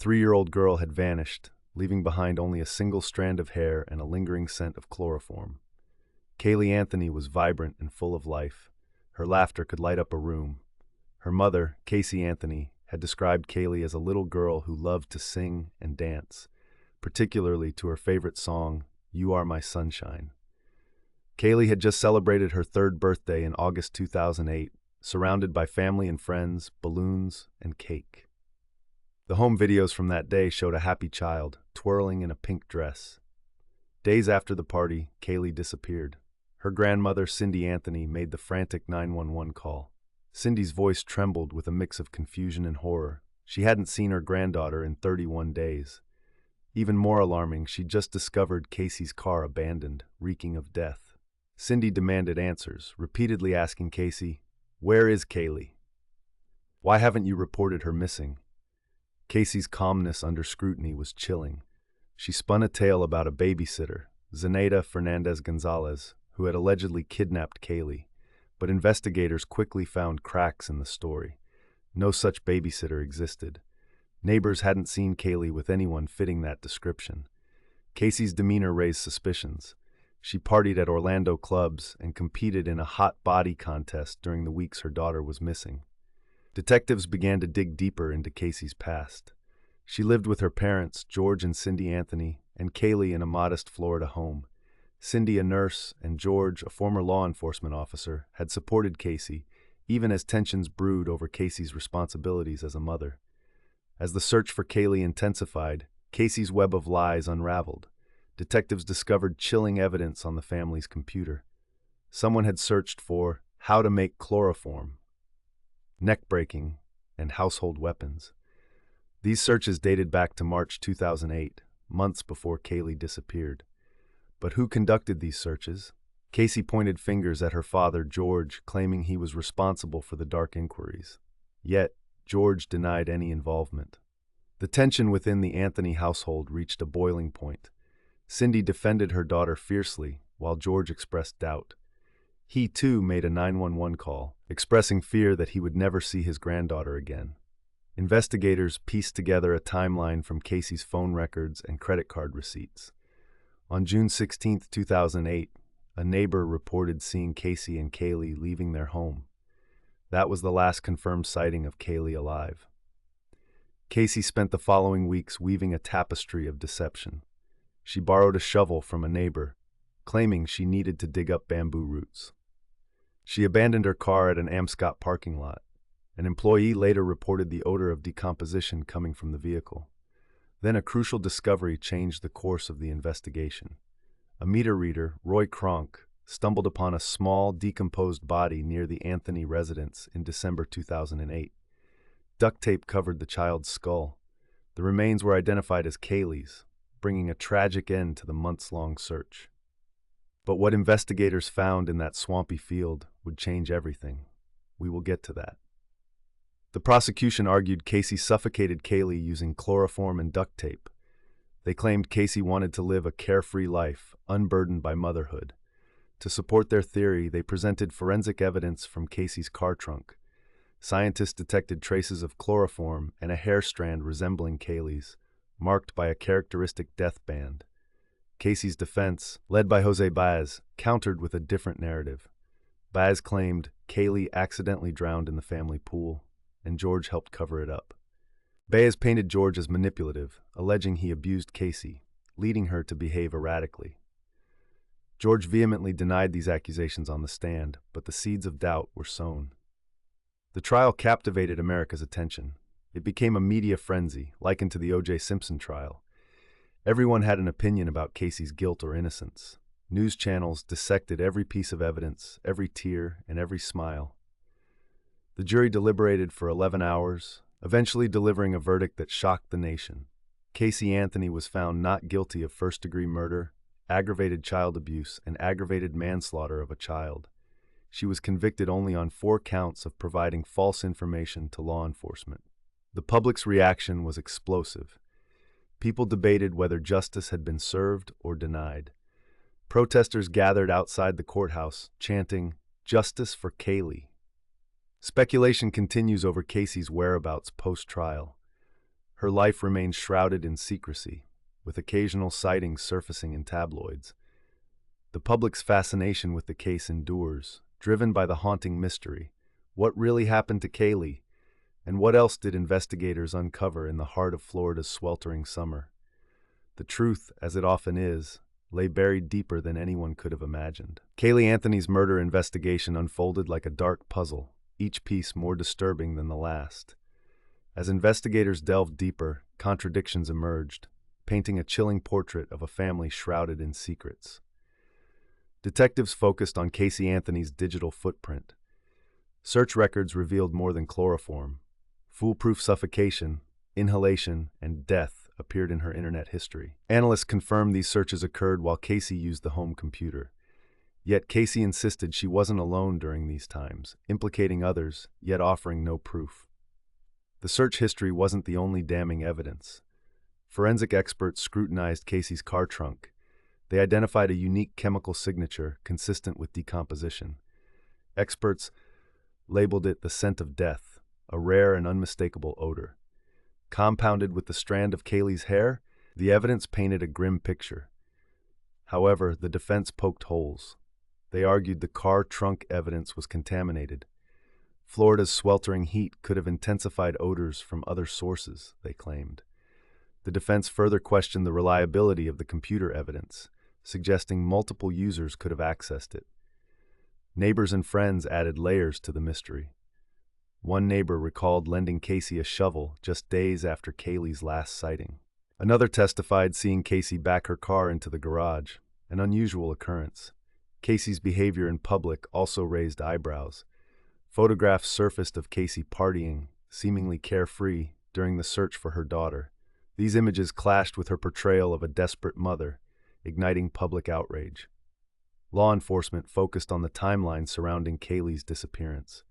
3-year-old girl had vanished, leaving behind only a single strand of hair and a lingering scent of chloroform. Caylee Anthony was vibrant and full of life. Her laughter could light up a room. Her mother, Caylee Anthony, had described Caylee as a little girl who loved to sing and dance, particularly to her favorite song, "You Are My Sunshine." Caylee had just celebrated her 3rd birthday in August 2008, surrounded by family and friends, balloons, and cake. The home videos from that day showed a happy child, twirling in a pink dress. Days after the party, Caylee disappeared. Her grandmother, Cindy Anthony, made the frantic 911 call. Cindy's voice trembled with a mix of confusion and horror. She hadn't seen her granddaughter in 31 days. Even more alarming, she'd just discovered Casey's car abandoned, reeking of death. Cindy demanded answers, repeatedly asking Caylee, "Where is Caylee? Why haven't you reported her missing?" Casey's calmness under scrutiny was chilling. She spun a tale about a babysitter, Zenaida Fernandez Gonzalez, who had allegedly kidnapped Caylee, but investigators quickly found cracks in the story. No such babysitter existed. Neighbors hadn't seen Caylee with anyone fitting that description. Casey's demeanor raised suspicions. She partied at Orlando clubs and competed in a hot body contest during the weeks her daughter was missing. Detectives began to dig deeper into Casey's past. She lived with her parents, George and Cindy Anthony, and Caylee in a modest Florida home. Cindy, a nurse, and George, a former law enforcement officer, had supported Caylee, even as tensions brewed over Casey's responsibilities as a mother. As the search for Caylee intensified, Casey's web of lies unraveled. Detectives discovered chilling evidence on the family's computer. Someone had searched for how to make chloroform, neck-breaking, and household weapons. These searches dated back to March 2008, months before Caylee disappeared. But who conducted these searches? Caylee pointed fingers at her father, George, claiming he was responsible for the dark inquiries. Yet, George denied any involvement. The tension within the Anthony household reached a boiling point. Cindy defended her daughter fiercely, while George expressed doubt. He, too, made a 911 call, expressing fear that he would never see his granddaughter again. Investigators pieced together a timeline from Casey's phone records and credit card receipts. On June 16, 2008, a neighbor reported seeing Caylee and Caylee leaving their home. That was the last confirmed sighting of Caylee alive. Caylee spent the following weeks weaving a tapestry of deception. She borrowed a shovel from a neighbor, claiming she needed to dig up bamboo roots. She abandoned her car at an Amscott parking lot. An employee later reported the odor of decomposition coming from the vehicle. Then a crucial discovery changed the course of the investigation. A meter reader, Roy Kronk, stumbled upon a small, decomposed body near the Anthony residence in December 2008. Duct tape covered the child's skull. The remains were identified as Caylee's, bringing a tragic end to the months-long search. But what investigators found in that swampy field would change everything. We will get to that. The prosecution argued Caylee suffocated Caylee using chloroform and duct tape. They claimed Caylee wanted to live a carefree life, unburdened by motherhood. To support their theory, they presented forensic evidence from Caylee's car trunk. Scientists detected traces of chloroform and a hair strand resembling Caylee's, marked by a characteristic death band. Caylee's defense, led by Jose Baez, countered with a different narrative. Baez claimed Caylee accidentally drowned in the family pool, and George helped cover it up. Baez painted George as manipulative, alleging he abused Caylee, leading her to behave erratically. George vehemently denied these accusations on the stand, but the seeds of doubt were sown. The trial captivated America's attention. It became a media frenzy, likened to the O.J. Simpson trial. Everyone had an opinion about Caylee's guilt or innocence. News channels dissected every piece of evidence, every tear, and every smile. The jury deliberated for 11 hours, eventually delivering a verdict that shocked the nation. Caylee Anthony was found not guilty of first-degree murder, aggravated child abuse, and aggravated manslaughter of a child. She was convicted only on 4 counts of providing false information to law enforcement. The public's reaction was explosive. People debated whether justice had been served or denied. Protesters gathered outside the courthouse, chanting, "Justice for Caylee." Speculation continues over Caylee's whereabouts post-trial. Her life remains shrouded in secrecy, with occasional sightings surfacing in tabloids. The public's fascination with the case endures, driven by the haunting mystery. What really happened to Caylee? And what else did investigators uncover in the heart of Florida's sweltering summer? The truth, as it often is, lay buried deeper than anyone could have imagined. Caylee Anthony's murder investigation unfolded like a dark puzzle, each piece more disturbing than the last. As investigators delved deeper, contradictions emerged, painting a chilling portrait of a family shrouded in secrets. Detectives focused on Caylee Anthony's digital footprint. Search records revealed more than chloroform. Foolproof suffocation, inhalation, and death appeared in her internet history. Analysts confirmed these searches occurred while Caylee used the home computer. Yet Caylee insisted she wasn't alone during these times, implicating others, yet offering no proof. The search history wasn't the only damning evidence. Forensic experts scrutinized Caylee's car trunk. They identified a unique chemical signature consistent with decomposition. Experts labeled it the scent of death, a rare and unmistakable odor. Compounded with the strand of Caylee's hair, the evidence painted a grim picture. However, the defense poked holes. They argued the car trunk evidence was contaminated. Florida's sweltering heat could have intensified odors from other sources, they claimed. The defense further questioned the reliability of the computer evidence, suggesting multiple users could have accessed it. Neighbors and friends added layers to the mystery. One neighbor recalled lending Caylee a shovel just days after Caylee's last sighting. Another testified seeing Caylee back her car into the garage, an unusual occurrence. Caylee's behavior in public also raised eyebrows. Photographs surfaced of Caylee partying, seemingly carefree, during the search for her daughter. These images clashed with her portrayal of a desperate mother, igniting public outrage. Law enforcement focused on the timeline surrounding Caylee's disappearance.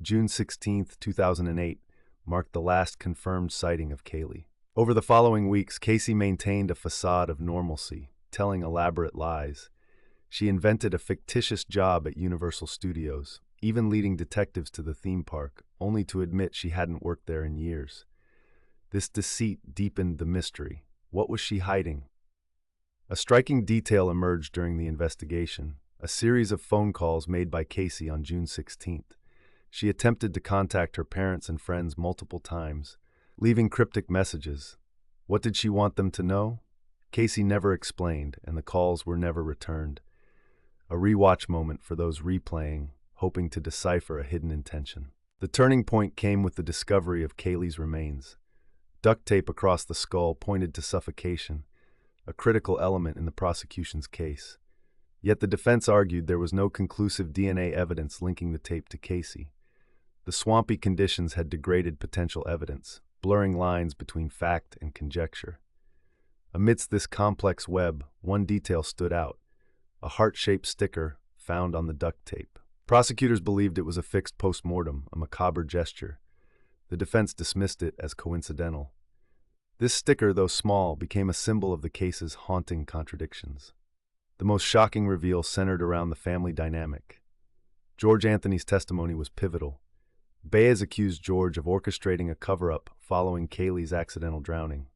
June 16, 2008, marked the last confirmed sighting of Caylee. Over the following weeks, Caylee maintained a facade of normalcy, telling elaborate lies. She invented a fictitious job at Universal Studios, even leading detectives to the theme park, only to admit she hadn't worked there in years. This deceit deepened the mystery. What was she hiding? A striking detail emerged during the investigation, a series of phone calls made by Caylee on June 16th. She attempted to contact her parents and friends multiple times, leaving cryptic messages. What did she want them to know? Caylee never explained, and the calls were never returned. A rewatch moment for those replaying, hoping to decipher a hidden intention. The turning point came with the discovery of Caylee's remains. Duct tape across the skull pointed to suffocation, a critical element in the prosecution's case. Yet the defense argued there was no conclusive DNA evidence linking the tape to Caylee. The swampy conditions had degraded potential evidence, blurring lines between fact and conjecture. Amidst this complex web, one detail stood out: a heart-shaped sticker found on the duct tape. Prosecutors believed it was a fixed post-mortem, a macabre gesture. The defense dismissed it as coincidental. This sticker, though small, became a symbol of the case's haunting contradictions. The most shocking reveal centered around the family dynamic. George Anthony's testimony was pivotal. Baez accused George of orchestrating a cover-up following Caylee's accidental drowning.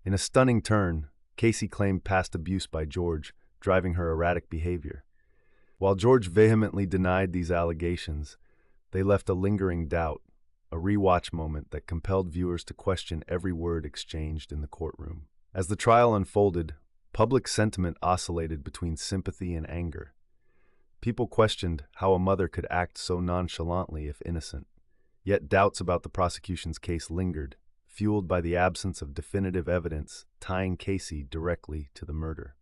In a stunning turn, Caylee claimed past abuse by George, driving her erratic behavior. While George vehemently denied these allegations, they left a lingering doubt, a rewatch moment that compelled viewers to question every word exchanged in the courtroom. As the trial unfolded, public sentiment oscillated between sympathy and anger. People questioned how a mother could act so nonchalantly if innocent. Yet doubts about the prosecution's case lingered, fueled by the absence of definitive evidence tying Caylee directly to the murder.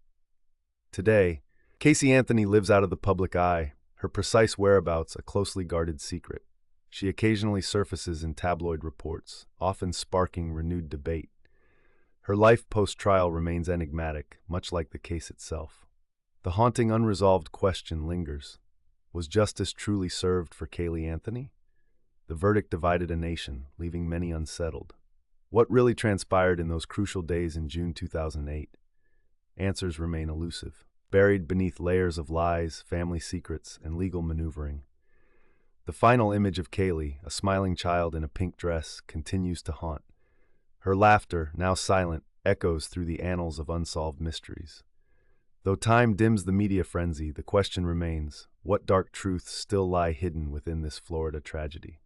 Today, Caylee Anthony lives out of the public eye, her precise whereabouts a closely guarded secret. She occasionally surfaces in tabloid reports, often sparking renewed debate. Her life post-trial remains enigmatic, much like the case itself. The haunting unresolved question lingers. Was justice truly served for Caylee Anthony? The verdict divided a nation, leaving many unsettled. What really transpired in those crucial days in June 2008? Answers remain elusive, buried beneath layers of lies, family secrets, and legal maneuvering. The final image of Caylee, a smiling child in a pink dress, continues to haunt, Her laughter, now silent, echoes through the annals of unsolved mysteries. Though time dims the media frenzy, the question remains, what dark truths still lie hidden within this Florida tragedy?